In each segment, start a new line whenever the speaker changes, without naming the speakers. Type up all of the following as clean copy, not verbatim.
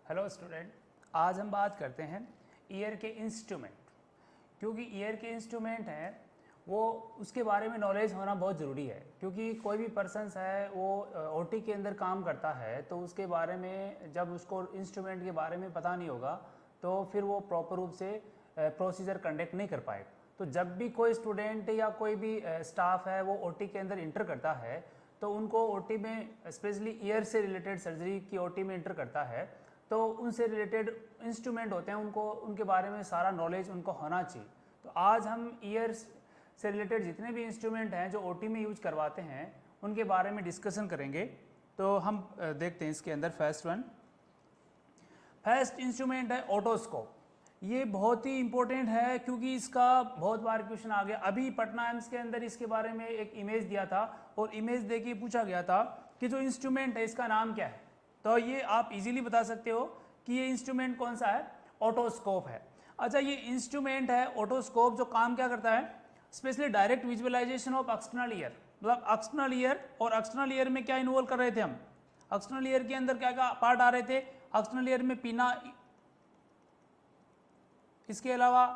Hello student, आज हम बात करते हैं ईयर के इंस्ट्रूमेंट। क्योंकि ईयर के इंस्ट्रूमेंट हैं वो उसके बारे में नॉलेज होना बहुत ज़रूरी है, क्योंकि कोई भी पर्सनस है वो ओटी के अंदर काम करता है तो उसके बारे में जब उसको इंस्ट्रूमेंट के बारे में पता नहीं होगा तो फिर वो प्रॉपर रूप से प्रोसीजर कंडक्ट नहीं कर पाएगा। तो जब भी कोई स्टूडेंट या कोई भी स्टाफ है वो ओटी के अंदर इंटर करता है तो उनको ओटी में स्पेशली ईयर से रिलेटेड सर्जरी की ओटी में इंटर करता है तो उनसे रिलेटेड इंस्ट्रूमेंट होते हैं, उनको उनके बारे में सारा नॉलेज उनको होना चाहिए। तो आज हम ईयर से रिलेटेड जितने भी इंस्ट्रूमेंट हैं जो ओटी में यूज करवाते हैं उनके बारे में डिस्कशन करेंगे। तो हम देखते हैं इसके अंदर फर्स्ट इंस्ट्रूमेंट है ओटोस्कोप। ये बहुत ही इंपॉर्टेंट है क्योंकि इसका बहुत बार क्वेश्चन आ गया। अभी पटना एम्स के अंदर इसके बारे में एक इमेज दिया था और इमेज देके पूछा गया था कि जो इंस्ट्रूमेंट है इसका नाम क्या है। तो ये आप इजीली बता सकते हो कि ये इंस्ट्रूमेंट कौन सा है, ओटोस्कोप है। अच्छा, ये इंस्ट्रूमेंट है ओटोस्कोप जो काम क्या करता है, specially direct visualisation of external ear. मतलब एक्सटर्नल ईयर, और एक्सटर्नल ईयर में क्या इन्वॉल्व कर रहे थे हम, एक्सटर्नल ईयर के अंदर क्या क्या पार्ट आ रहे थे। एक्सटर्नल ईयर में पीना, इसके अलावा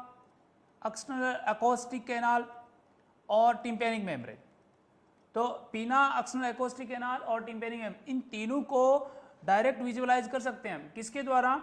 एक्सटर्नल एकॉस्टिक कैनाल और टिम्पेनिक मेम्ब्रेन। तो पीना, एक्सटर्नल एकॉस्टिक कैनाल और टिम्पेनिक मेम्ब्रेन, इन तीनों को डायरेक्ट विजुअलाइज कर सकते हैं हम। किसके द्वारा,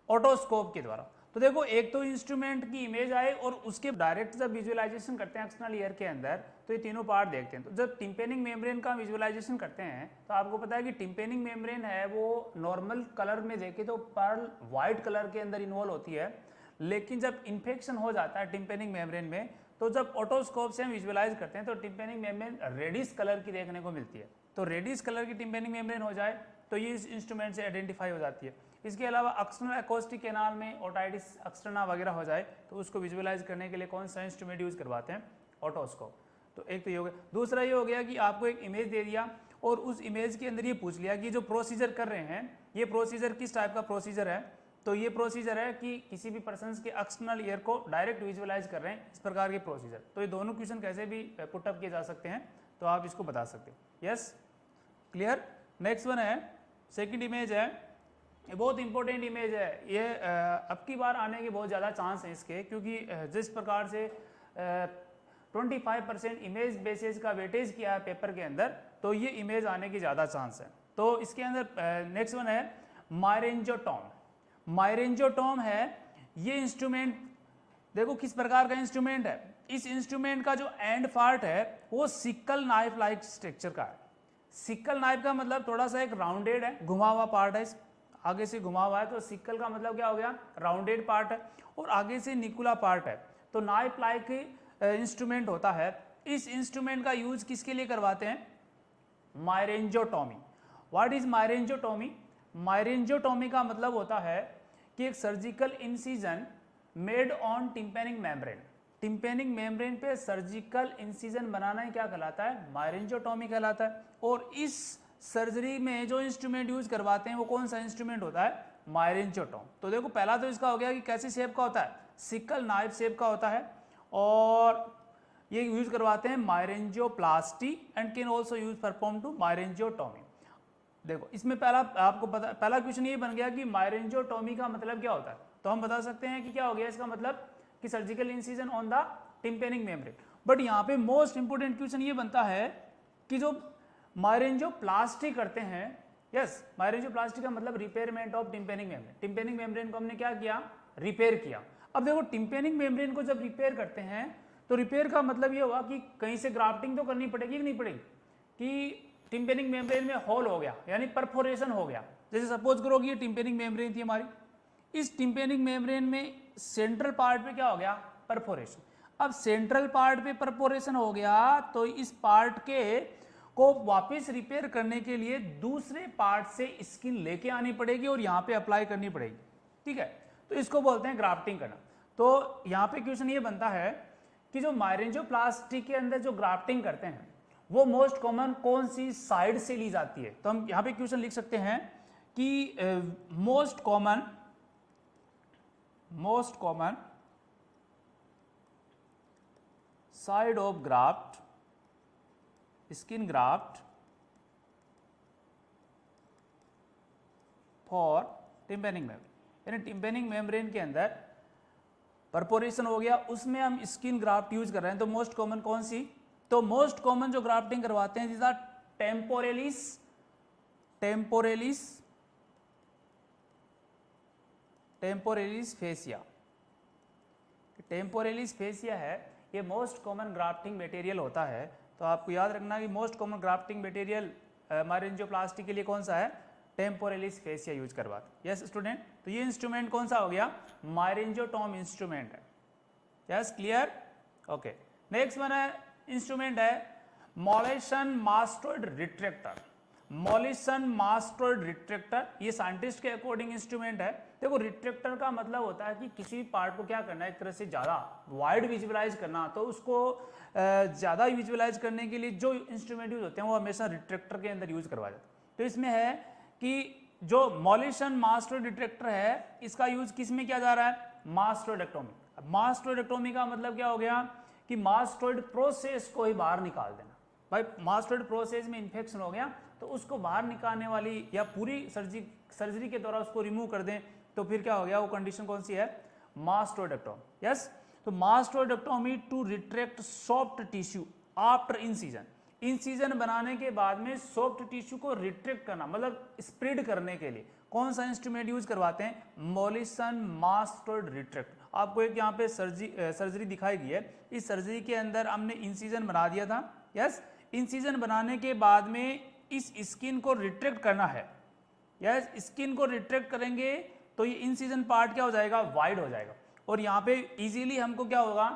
ओटोस्कोप के द्वारा। तो देखो, एक तो इंस्ट्रूमेंट की इमेज आए और उसके डायरेक्ट जब विजुअलाइजेशन करते हैं एक्सटर्नल ईयर के अंदर तो ये तीनों पार्ट देखते हैं। तो जब टिम्पेनिक मेम्ब्रेन का विजुअलाइजेशन करते हैं तो आपको पता है कि टिम्पेनिक मेम्ब्रेन है वो नॉर्मल कलर में देखे तो पर्ल व्हाइट कलर के अंदर इन्वॉल्व होती है, लेकिन जब इन्फेक्शन हो जाता है टिम्पेनिक मेम्ब्रेन में तो जब ओटोस्कोप से हम विजुअलाइज करते हैं तो टिम्पेनिक मेम्ब्रेन रेडिश कलर की देखने को मिलती है। तो रेडिश कलर की टिम्पेनिक मेम्ब्रेन हो जाए तो ये इस इंस्ट्रूमेंट से आइडेंटिफाई हो जाती है। इसके अलावा एक्सटर्नल एकॉस्टिक कैनाल में ओटाइटिस एक्सटर्ना वगैरह हो जाए तो उसको विजुअलाइज करने के लिए कौन सा इंस्ट्रूमेंट यूज करवाते हैं, ओटोस्कोप। तो एक तो ये हो गया। दूसरा ये हो गया कि आपको एक इमेज दे दिया और उस इमेज के अंदर ये पूछ लिया कि जो प्रोसीजर कर रहे हैं ये प्रोसीजर किस टाइप का प्रोसीजर है। तो ये प्रोसीजर है कि किसी भी पर्सन के एक्सटर्नल ईयर को डायरेक्ट विजुअलाइज कर रहे हैं, इस प्रकार के प्रोसीजर। तो ये दोनों क्वेश्चन कैसे भी पुटअप किए जा सकते हैं, तो आप इसको बता सकते हो। Yes, clear. नेक्स्ट वन है, सेकंड इमेज है, ये बहुत इंपॉर्टेंट इमेज है। ये अब की बार आने के बहुत ज़्यादा चांस हैं इसके, क्योंकि जिस प्रकार से 25% इमेज बेसिस का वेटेज किया है पेपर के अंदर, तो ये इमेज आने की ज़्यादा चांस है। तो इसके अंदर नेक्स्ट वन है मायरेंजोटॉम। मायरेंजोटॉम है ये इंस्ट्रूमेंट, देखो किस प्रकार का इंस्ट्रूमेंट है। इस इंस्ट्रूमेंट का जो एंड पार्ट है वो सिक्कल नाइफ लाइक स्ट्रक्चर का है। सिक्कल नाइफ का मतलब थोड़ा सा एक राउंडेड है, घुमा हुआ पार्ट है, आगे से घुमा हुआ है। तो सिक्कल का मतलब क्या हो गया, राउंडेड पार्ट है, और आगे से निकुला पार्ट है। तो नाइफ लाइक इंस्ट्रूमेंट होता है। इस इंस्ट्रूमेंट का यूज किसके लिए करवाते हैं, मायरेंजोटॉमी। What is मायरेंजोटॉमी। मायरेंजोटॉमी का मतलब होता है कि एक surgical incision made on tympanic membrane. Tympanic membrane पे सर्जिकल इंसिजन बनाना ही क्या कहलाता है, मायरेंजोटॉमी कहलाता है। और इस सर्जरी में जो इंस्ट्रूमेंट यूज करवाते हैं वो कौन सा इंस्ट्रूमेंट होता है, मायरेंजोटॉम। तो देखो, पहला तो इसका हो गया कि कैसी शेप का होता है, सिकल नाइफ शेप का होता है, और ये यूज करवाते हैं myringoplasty and can also use perform to myringotomy. देखो, इसमें पहला आपको पता, पहला क्वेश्चन ये बन गया कि मायरेंजियोटॉमी का मतलब क्या होता है। तो हम बता सकते हैं कि क्या हो गया इसका मतलब कि surgical incision on the tympanic membrane. But यहाँ पे मोस्ट इंपोर्टेंट क्वेश्चन ये बनता है कि जो मायरेंजियोप्लास्टी करते हैं, यस, मायरेंजियोप्लास्टी का मतलब repayment of tympanic membrane. Tympanic membrane को हमने क्या किया, रिपेयर किया। अब देखो, टिम्पेनिक मेम्ब्रेन को जब रिपेयर करते हैं तो रिपेयर का मतलब ये हुआ कि कहीं से ग्राफ्टिंग तो करनी पड़ेगी कि नहीं पड़ेगी, कि टिम्पेनिक मेम्ब्रेन में होल हो गया यानी परफोरेशन हो गया। जैसे सपोज करो कि ये टिम्पेनिक मेम्ब्रेन थी हमारी, इस टिम्पेनिक मेम्ब्रेन में सेंट्रल पार्ट पे क्या हो गया, परफोरेशन। अब सेंट्रल पार्ट पे परफोरेशन हो गया तो इस पार्ट के को वापस रिपेयर करने के लिए दूसरे पार्ट से स्किन लेके आनी पड़ेगी और यहाँ पे अप्लाई करनी पड़ेगी, ठीक है। तो इसको बोलते हैं ग्राफ्टिंग करना। तो यहाँ पे क्वेश्चन ये बनता है कि जो मायरेंजियोप्लास्टी के अंदर जो ग्राफ्टिंग करते हैं वो मोस्ट कॉमन कौन सी साइड से ली जाती है। तो हम यहाँ पे क्वेश्चन लिख सकते हैं कि most common side of graft, skin graft for tympanic membrane, यानी टिम्पेनिक मेम्ब्रेन के अंदर परपोरेशन हो गया, उसमें हम स्किन ग्राफ्ट यूज कर रहे हैं। तो मोस्ट कॉमन कौन सी? तो मोस्ट कॉमन जो ग्राफ्टिंग करवाते हैं, जिसका टेम्पोरेलिस फेसिया। टेम्पोरेलिस फेसिया है, ये मोस्ट कॉमन ग्राफ्टिंग मटेरियल होता है। तो आपको याद रखना कि मोस्ट कॉमन ग्राफ्टिंग मटेरियल हमारे एंजियोप्लास्टी के लिए कौन सा है? टेम्पोरेलिस फेसिया यूज करवाते। यस स्टूडेंट, तो ये इंस्ट्रूमेंट कौन सा हो गया? मायरेंजियोटॉम इंस्ट्रूमेंट है। Yes clear? Okay, next one है इंस्ट्रूमेंट है मोलेसन मास्टर्ड रिट्रैक्टर। मोलेसन मास्टर्ड रिट्रैक्टर, ये साइंटिस्ट के अकॉर्डिंग इंस्ट्रूमेंट है। देखो, रिट्रैक्टर का मतलब होता है कि किसी पार्ट को क्या करना है, एक तरह से ज़्यादा वाइड विजुअलाइज करना। तो उसको ज़्यादा विजुअलाइज करने के लिए जो इंस्ट्रूमेंट यूज होते हैं वो हमेशा रिट्रैक्टर के अंदर यूज करवाए जाते हैं। तो इसमें है कि जो मोलेसन मास्टर्ड रिट्रैक्टर है, इसका यूज किस में किया जा रहा है? मास्टर्डेक्टोमी। मास्टर्डेक्टोमी का मतलब क्या हो गया कि मास्टर्ड प्रोसेस को ही बाहर निकाल देना। भाई मास्टर्ड प्रोसेस में इन्फेक्शन हो गया तो उसको बाहर निकालने वाली या पूरी सर्जरी के द्वारा उसको रिमूव कर दें, तो फिर क्या हो गया? वो कंडीशन कौन सी है? मास्टर्डेक्टोमी। यस, तो mastoidectomy to retract soft tissue after incision. Incision बनाने के बाद में सॉफ्ट टिश्यू को रिट्रैक्ट करना, मतलब स्प्रेड करने के लिए कौन सा इंस्ट्रूमेंट यूज करवाते हैं? मोलेसन मास्टर्ड रिट्रैक्ट। आपको एक यहाँ पे सर्जरी दिखाई गई है। इस सर्जरी के अंदर हमने इंसिजन बना दिया था। यस, इंसिजन बनाने के बाद में इस स्किन को रिट्रैक्ट करना है। यस, स्किन को रिट्रैक्ट करेंगे तो ये इंसिजन पार्ट क्या हो जाएगा? वाइड हो जाएगा। और यहाँ पे इजीली हमको क्या होगा?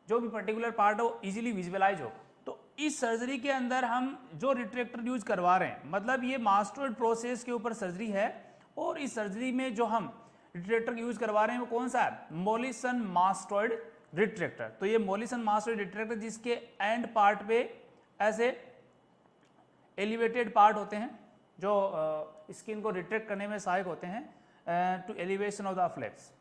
जो भी पर्टिकुलर पार्ट हो इजीली विजुअलाइज होगा। तो इस सर्जरी के अंदर हम जो रिट्रैक्टर यूज करवा रहे हैं, मतलब ये मास्टर्ड प्रोसेस के ऊपर सर्जरी है, और इस सर्जरी में जो हम रिट्रैक्टर यूज करवा रहे हैं वो कौन सा है? मोलेसन मास्टर्ड रिट्रैक्टर। तो ये मोलेसन मास्टर्ड रिट्रैक्टर जिसके एंड पार्ट पे ऐसे एलिवेटेड पार्ट होते हैं जो स्किन को रिट्रैक्ट करने में सहायक होते हैं to elevation of the flaps,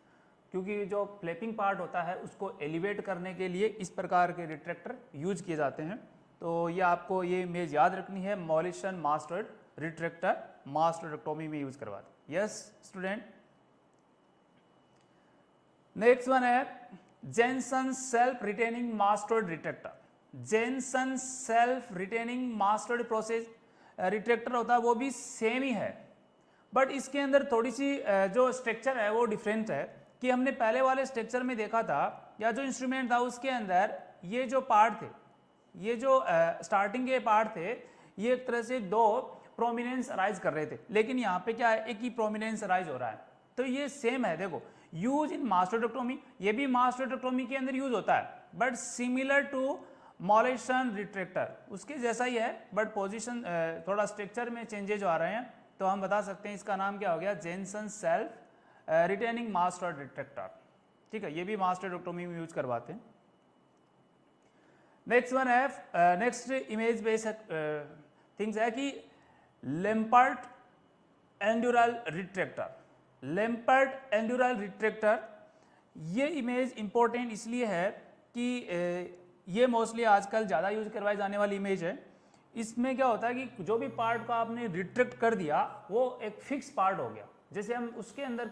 क्योंकि जो फ्लैपिंग पार्ट होता है उसको एलिवेट करने के लिए इस प्रकार के रिट्रैक्टर यूज किए जाते हैं। तो ये आपको ये इमेज याद रखनी है, मोलेसन मास्टर्ड रिट्रैक्टर मास्टर्डेक्टोमी में यूज करवाते। यस स्टूडेंट, नेक्स्ट वन है Jansen self retaining mastoid retractor. Jansen self retaining mastoid process retractor होता है, वो भी सेम ही है, बट इसके अंदर थोड़ी सी जो स्ट्रक्चर है वो डिफरेंट है। कि हमने पहले वाले स्ट्रक्चर में देखा था, या जो इंस्ट्रूमेंट था उसके अंदर ये जो पार्ट थे, ये जो स्टार्टिंग के पार्ट थे, ये एक तरह से दो प्रोमिनेंस अराइज कर रहे थे, लेकिन यहाँ पे क्या है? एक ही प्रोमिनेंस अराइज हो रहा है। तो ये सेम है। देखो, यूज इन मास्टर्डेक्टोमी, ये भी मास्टर्डेक्टोमी के अंदर यूज होता है, बट सिमिलर टू मोलेसन रिट्रैक्टर, उसके जैसा ही है, बट पोजीशन थोड़ा स्ट्रक्चर में चेंजेज आ रहे हैं। तो हम बता सकते हैं इसका नाम क्या हो गया? Jansen self retaining mastoid retractor. ठीक है, ये भी मास्टर्डेक्टोमी में यूज करवाते हैं। नेक्स्ट वन है, नेक्स्ट इमेज बेस्ड थिंग्स है कि Lempert endaural retractor. Lempert endaural retractor, ये इमेज इंपॉर्टेंट इसलिए है कि ये मोस्टली आजकल ज़्यादा यूज करवाई जाने वाली इमेज है। इसमें क्या होता है कि जो भी पार्ट को आपने रिट्रैक्ट कर दिया वो एक फिक्स पार्ट हो गया। जैसे हम उसके अंदर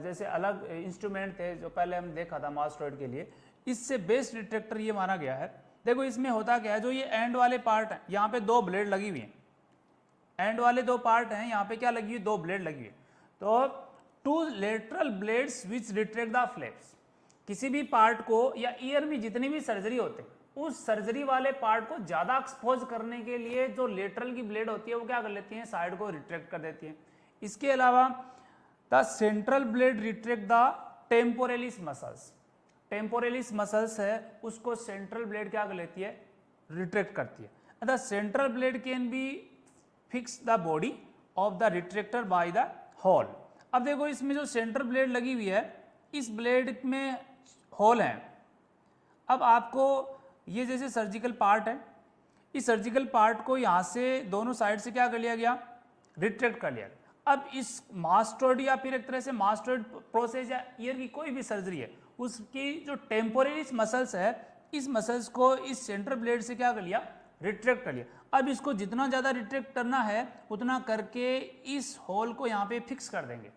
जैसे अलग इंस्ट्रूमेंट थे जो पहले हम देखा था मास्टर्ड के लिए, इससे बेस्ट रिट्रैक्टर ये माना गया है। देखो इसमें होता क्या है, जो ये एंड वाले पार्ट हैं, यहाँ पे दो ब्लेड लगी हुई हैं, एंड वाले दो पार्ट हैं, यहाँ पे क्या लगी हुई? दो ब्लेड लगी हुई है। तो two lateral blades which retract the flaps. किसी भी पार्ट को या ईयर में जितनी भी सर्जरी होते हैं, उस सर्जरी वाले पार्ट को ज्यादा एक्सपोज करने के लिए जो लेटरल की ब्लेड होती है वो क्या कर लेती है? साइड को रिट्रैक्ट कर देती है। इसके अलावा the central blade retract the temporalis muscles. Temporalis muscles है उसको सेंट्रल ब्लेड क्या कर लेती है? रिट्रैक्ट करती है। The central blade can be fix the body of the retractor by the hole. अब देखो इसमें जो सेंट्रल ब्लेड लगी हुई है, इस ब्लेड में होल हैं। अब आपको ये जैसे सर्जिकल पार्ट है, इस सर्जिकल पार्ट को यहाँ से दोनों साइड से क्या कर लिया गया? रिट्रैक्ट कर लिया। अब इस मास्टर्ड या फिर एक तरह से मास्टर्ड प्रोसेस या ईयर की कोई भी सर्जरी है, उसकी जो टेम्पोरेलिस मसल्स है, इस मसल्स को इस सेंट्रल ब्लेड से क्या कर लिया? रिट्रैक्ट कर लिया। अब इसको जितना ज़्यादा रिट्रैक्ट करना है उतना करके इस होल को यहाँ पे फिक्स कर देंगे।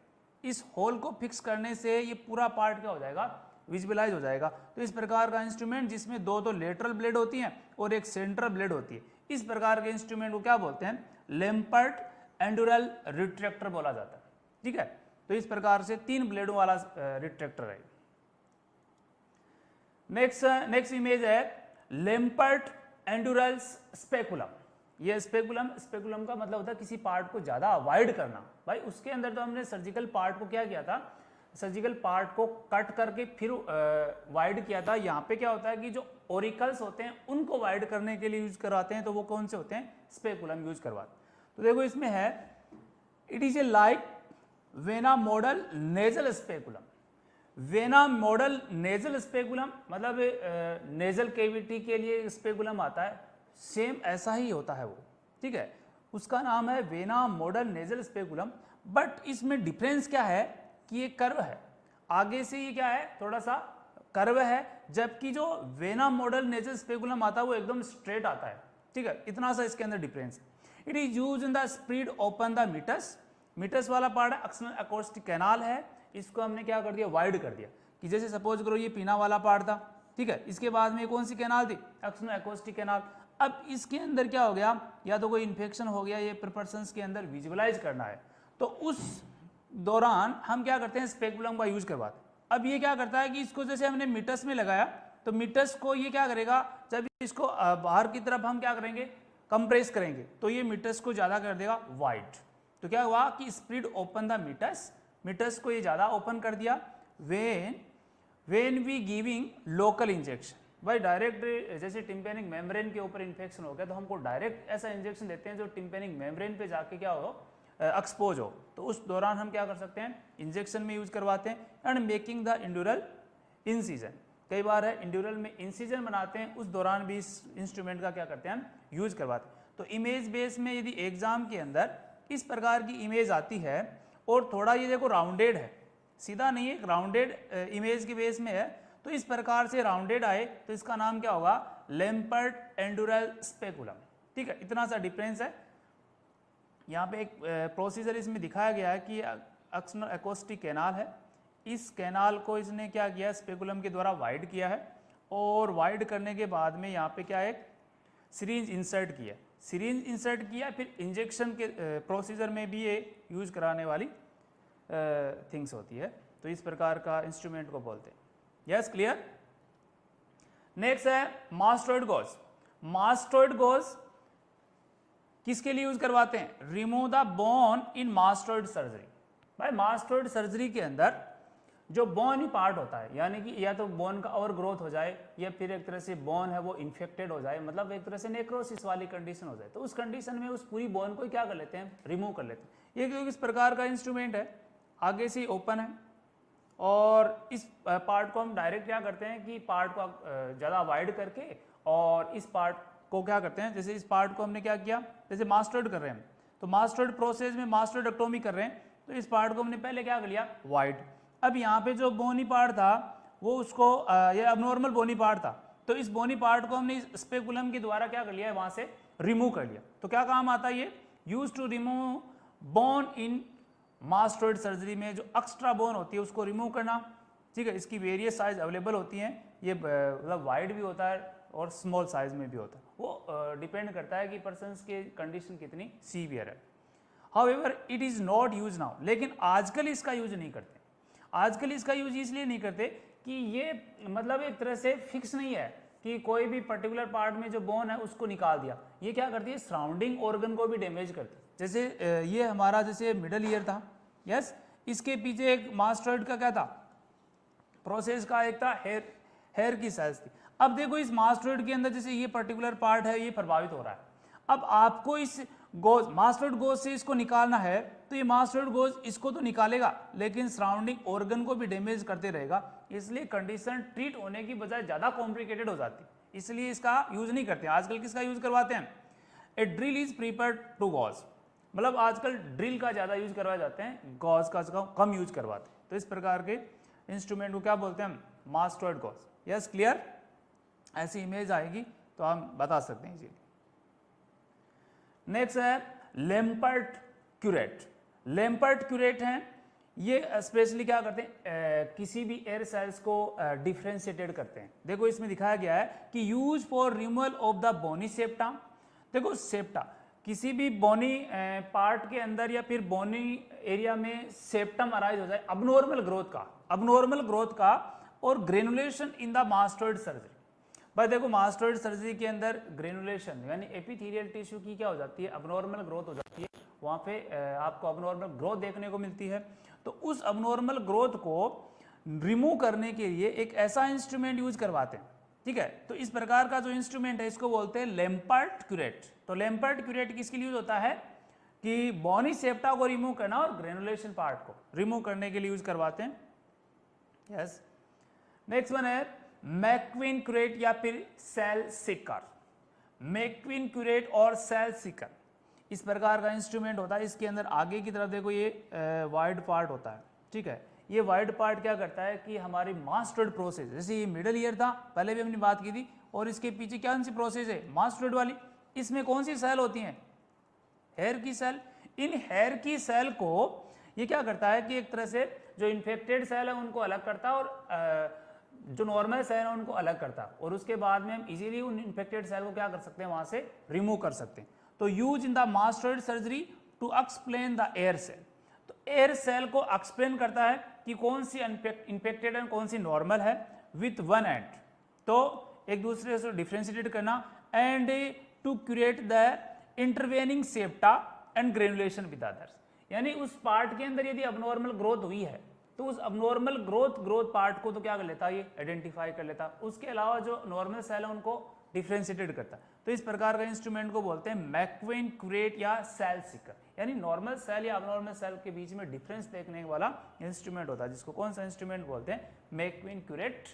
इस होल को फिक्स करने से ये पूरा पार्ट क्या हो जाएगा, विजुअलाइज हो जाएगा। तो इस प्रकार का इंस्ट्रूमेंट जिसमें दो तो लेटरल ब्लेड होती हैं और एक सेंट्रल ब्लेड होती है, इस प्रकार के इंस्ट्रूमेंट को क्या बोलते हैं, लेम्पर्ट एंडुरल रिट्रैक्टर बोला जाता है। ठीक है, तो इस प्रकार से 3 ब्लेडों वाला रिट्रैक्टर है। नेक्स्ट इमेज है लेम्पर्ट एंडुरल स्पेकुलम। ये स्पेकुलम का मतलब होता है किसी पार्ट को ज्यादा अवॉइड करना। भाई उसके अंदर तो हमने सर्जिकल पार्ट को क्या किया था, सर्जिकल पार्ट को कट करके फिर वाइड किया था। यहाँ पे क्या होता है कि जो ओरिकल्स होते हैं उनको वाइड करने के लिए यूज करवाते हैं, तो वो कौन से होते हैं, स्पेकुलम यूज करवाते। तो देखो इसमें है, it is a like vena model nasal speculum. Vena model nasal speculum मतलब नेजल कैविटी के लिए स्पेकुलम आता है, सेम ऐसा ही होता है वो। ठीक है, उसका नाम है vena model nasal speculum. But इसमें डिफरेंस क्या है कि ये कर्व है, आगे से ये क्या है, थोड़ा सा कर्व है, जबकि जो वेना मॉडल नेजल स्पेकुलम आता है वो एकदम स्ट्रेट आता है। ठीक है, इतना सा इसके अंदर डिफरेंस है। It is use in the spread open the meatus. Meatus वाला पार्ट एक्सटर्नल अकोस्टिक कैनाल है, इसको हमने क्या कर दिया, वाइड कर दिया। कि जैसे सपोज करो ये पीना वाला पार्ट था, ठीक है, इसके बाद में कौन सी कैनाल थी, एक्सटर्नल अकोस्टिक कैनाल। अब इसके अंदर क्या हो गया, या तो कोई इन्फेक्शन हो गया, ये प्रोपोर्शंस के अंदर विजुअलाइज करना है, तो उस दौरान हम क्या करते हैं, स्पेकुलम का यूज करवाते हैं। अब ये क्या करता है कि इसको जैसे हमने मीटस में लगाया, तो मीटस को ये क्या करेगा, जब इसको बाहर की तरफ हम क्या करेंगे, कंप्रेस करेंगे, तो ये मीटस को ज्यादा कर देगा वाइड। तो क्या हुआ कि spread open the meatus, meatus को ये ज्यादा ओपन कर दिया। When we giving local injection, भाई डायरेक्ट जैसे टिम्पेनिक मेम्ब्रेन के ऊपर इन्फेक्शन हो गया तो हमको डायरेक्ट ऐसा इंजेक्शन देते हैं जो टिम्पेनिक मेम्ब्रेन पे जाके क्या हो, एक्सपोज हो, तो उस दौरान हम क्या कर सकते हैं, इंजेक्शन में यूज करवाते हैं। एंड मेकिंग द इंड्यूरल इंसिजन, कई बार है इंड्यूरल में इंसिजन बनाते हैं, उस दौरान भी इस इंस्ट्रूमेंट का क्या करते हैं, हम यूज करवाते हैं। तो इमेज बेस में यदि एग्जाम के अंदर इस प्रकार की इमेज आती है और थोड़ा ये देखो राउंडेड है, सीधा नहीं है, राउंडेड इमेज के बेस में है, तो इस प्रकार से राउंडेड आए तो इसका नाम क्या होगा, लेम्पर्ट एंडुरल स्पेकुलम। ठीक है, इतना सा डिफरेंस है। यहाँ पे एक प्रोसीजर इसमें दिखाया गया है कि एक्सटर्नल अकोस्टिक कैनाल है, इस कैनाल को इसने क्या किया, स्पेकुलम के द्वारा वाइड किया है, और वाइड करने के बाद में यहाँ पे क्या है, सिरिंज इंसर्ट किया, सिरिंज इंसर्ट किया, फिर इंजेक्शन के प्रोसीजर में भी ये यूज कराने वाली थिंग्स होती है। तो इस प्रकार का इंस्ट्रूमेंट को बोलते हैं। Yes, clear. नेक्स्ट है मास्टर्ड गोज। मास्टर्ड गोज किसके लिए यूज करवाते हैं, remove the bone in mastoid surgery. भाई मास्टर्ड सर्जरी के अंदर जो बोन पार्ट होता है, यानी कि या तो बोन का ओवर ग्रोथ हो जाए या फिर एक तरह से बोन है वो इन्फेक्टेड हो जाए, मतलब एक तरह से नेक्रोसिस वाली कंडीशन हो जाए, तो उस कंडीशन में उस पूरी बोन को क्या कर लेते हैं, रिमूव कर लेते हैं। ये क्योंकि इस प्रकार का इंस्ट्रूमेंट है, आगे से ओपन है, और इस पार्ट को हम डायरेक्ट क्या करते हैं कि पार्ट को ज़्यादा वाइड करके, और इस पार्ट को क्या करते हैं, जैसे इस पार्ट को हमने क्या किया, जैसे मास्टर्ड कर रहे हैं, तो मास्टर्ड प्रोसेस में मास्टर्डेक्टोमी कर रहे हैं, तो इस पार्ट को हमने पहले क्या कर लिया, वाइड। अब यहाँ पे जो बोनी पार्ट था वो उसको ये अबनॉर्मल बोनी पार्ट था, तो इस बोनी पार्ट को हमने स्पेकुलम के द्वारा क्या कर लिया है, वहाँ से रिमूव कर लिया। तो क्या काम आता है ये, use to remove bone in mastoid surgery में जो एक्स्ट्रा बोन होती है उसको रिमूव करना। ठीक है, इसकी वेरियस साइज अवेलेबल होती हैं, ये मतलब वाइड भी होता है और स्मॉल साइज में भी होता है, वो डिपेंड करता है कि पर्सन्स की कंडीशन कितनी सीवियर है। However it is not use now, लेकिन आजकल इसका यूज नहीं करते। आजकल इसका यूज इसलिए नहीं करते कि ये मतलब एक तरह से फिक्स नहीं है कि कोई भी पर्टिकुलर पार्ट में जो बोन है उसको निकाल दिया, ये क्या करती है, सराउंडिंग ऑर्गन को भी डैमेज करती है। जैसे ये हमारा जैसे मिडल ईयर था, यस, इसके पीछे एक मास्टर्ड का क्या था, प्रोसेस का एक था हेयर की सेल्स थी। अब देखो इस मास्टर्ड के अंदर जैसे ये पर्टिकुलर पार्ट है ये प्रभावित हो रहा है, अब आपको इस गोज मास्टर्ड गोज से इसको निकालना है, तो ये मास्टर्ड गोज इसको तो निकालेगा लेकिन सराउंडिंग ऑर्गन को भी डैमेज करते रहेगा, इसलिए कंडीशन ट्रीट होने की बजाय ज़्यादा कॉम्प्लिकेटेड हो जाती है, इसलिए इसका यूज नहीं करते हैं। आजकल किसका यूज करवाते हैं, a drill is preferred to gouge, मतलब आजकल ड्रिल का ज़्यादा यूज करवाए जाते हैं, गॉज का कम यूज करवाते हैं। तो इस प्रकार के इंस्ट्रूमेंट को क्या बोलते हैं, मास्टर्ड गॉज। Yes, clear. ऐसी इमेज आएगी तो हम बता सकते हैं इजीली। नेक्स्ट है लैम्पर्ट क्यूरेट। लैम्पर्ट क्यूरेट हैं, ये स्पेशली क्या करते हैं, किसी भी एयर सेल्स को डिफ्रेंशिएटेड करते हैं। देखो इसमें दिखाया गया है कि use for removal of the bony septa. देखो सेप्टा किसी भी बोनी पार्ट के अंदर या फिर बोनी एरिया में सेप्टम अराइज हो जाए अबनॉर्मल ग्रोथ का और granulation in the mastoid surgery. भाई देखो मास्टर्ड सर्जरी के अंदर ग्रेनुलेशन यानी एपिथेलियल टिश्यू की क्या हो जाती है, अबनॉर्मल ग्रोथ हो जाती है, वहाँ पे आपको अबनॉर्मल ग्रोथ देखने को मिलती है। तो उस अबनॉर्मल ग्रोथ को रिमूव करने के लिए एक ऐसा इंस्ट्रूमेंट यूज करवाते हैं, ठीक है। तो इस प्रकार का जो इंस्ट्रूमेंट है इसको बोलते हैं लैम्पर्ट क्यूरेट। तो लैम्पर्ट क्यूरेट किसके लिए यूज होता है कि बोनी सेप्टा को रिमूव करना और ग्रेनुलेशन पार्ट को रिमूव करने के लिए यूज करवाते हैं। यस, नेक्स्ट वन है मैक्विन क्यूरेट या फिर सेल सिकर। मैक्विन क्यूरेट और सेल सिकर इस प्रकार का इंस्ट्रूमेंट होता है। इसके अंदर आगे की तरफ देखो ये वाइड पार्ट होता है, ठीक है। ये वाइड पार्ट क्या करता है कि हमारी मास्टर्ड प्रोसेस, जैसे ये मिडल ईयर था पहले भी हमने बात की थी, और इसके पीछे क्या सी प्रोसेस है, मास्टर्ड वाली। इसमें कौन सी सेल होती हैं, हेयर की सेल। इन हेयर की सेल को ये क्या करता है कि एक तरह से जो इन्फेक्टेड सेल है उनको अलग करता है और जो नॉर्मल सेल है उनको अलग करता है, और उसके बाद में हम इजीली उन इन्फेक्टेड सेल को क्या कर सकते हैं, वहां से रिमूव कर सकते हैं। तो use in the mastoid surgery to explain the air cell. तो एयर सेल को एक्सप्लेन करता है कि कौन सी इन्फेक्टेड है कौन सी नॉर्मल है विथ वन एंड, तो एक दूसरे से डिफ्रेंशिएट करना, and to create the intervening septa and granulation with others. यानी उस पार्ट के अंदर यदि अबनॉर्मल ग्रोथ हुई है तो उस अबनॉर्मल ग्रोथ पार्ट को तो क्या कर लेता है, ये आइडेंटिफाई कर लेता। उसके अलावा जो नॉर्मल सेल है उनको डिफ्रेंशिएटेड करता। तो इस प्रकार का इंस्ट्रूमेंट को बोलते हैं मैक्विन क्यूरेट या सेल सिकर, यानी नॉर्मल सेल या अबनॉर्मल सेल के बीच में डिफरेंस देखने वाला इंस्ट्रूमेंट होता है, जिसको कौन सा इंस्ट्रूमेंट बोलते हैं, मैक्विन क्यूरेट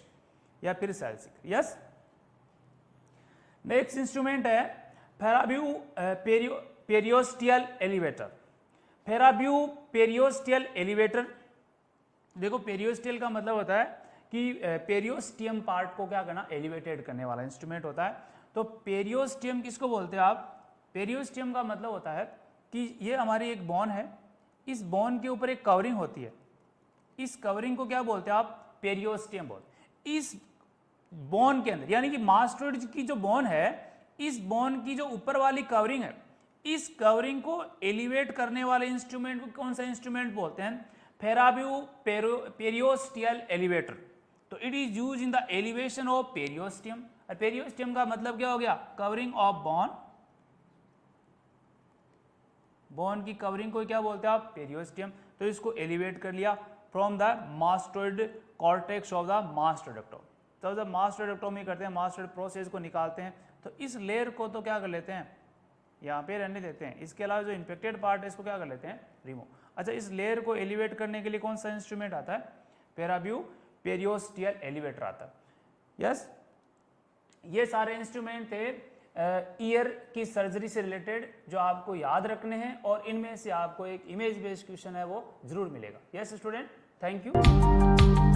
या फिर cell seeker. Yes, next instrument है Farabeuf periosteal elevator. Farabeuf periosteal elevator, देखो पेरियोस्टियल का मतलब होता है कि पेरियोस्टियम पार्ट को क्या करना, एलिवेटेड करने वाला इंस्ट्रूमेंट होता है। तो पेरियोस्टियम किसको बोलते हैं आप, पेरियोस्टियम का मतलब होता है कि ये हमारी एक बोन है, इस बोन के ऊपर एक कवरिंग होती है, इस कवरिंग को क्या बोलते हैं आप, पेरियोस्टियम बोलते हैं। इस बोन के अंदर यानी कि मास्टर्ड की जो बोन है, इस बोन की जो ऊपर वाली कवरिंग है, इस कवरिंग को एलिवेट करने वाले इंस्ट्रूमेंट को कौन सा इंस्ट्रूमेंट बोलते हैं, फेराब्यू पेरियोस्टियल एलिवेटर। तो it is use in the elevation of periosteum. और पेरियोस्टियम का मतलब क्या हो गया, कवरिंग ऑफ बोन। बोन की कवरिंग को क्या बोलते हैं आप, पेरियोस्टियम। तो इसको एलिवेट कर लिया from the mastoid cortex of the mastoidectomy. तो जब मास्टर्डेक्टोमी करते हैं, मास्टर्ड प्रोसेस को निकालते हैं, तो इस लेयर को तो क्या कर लेते हैं, यहाँ पे रहने देते हैं। इसके अलावा जो इन्फेक्टेड पार्ट है इसको क्या कर लेते हैं, रिमूव। अच्छा, इस लेयर को एलिवेट करने के लिए कौन सा इंस्ट्रूमेंट आता है, फेराब्यू पेरियोस्टियल एलिवेटर आता है। यस, ये सारे इंस्ट्रूमेंट थे ईयर की सर्जरी से रिलेटेड जो आपको याद रखने हैं, और इनमें से आपको एक इमेज बेस्ड क्वेश्चन है वो जरूर मिलेगा। Yes student, thank you.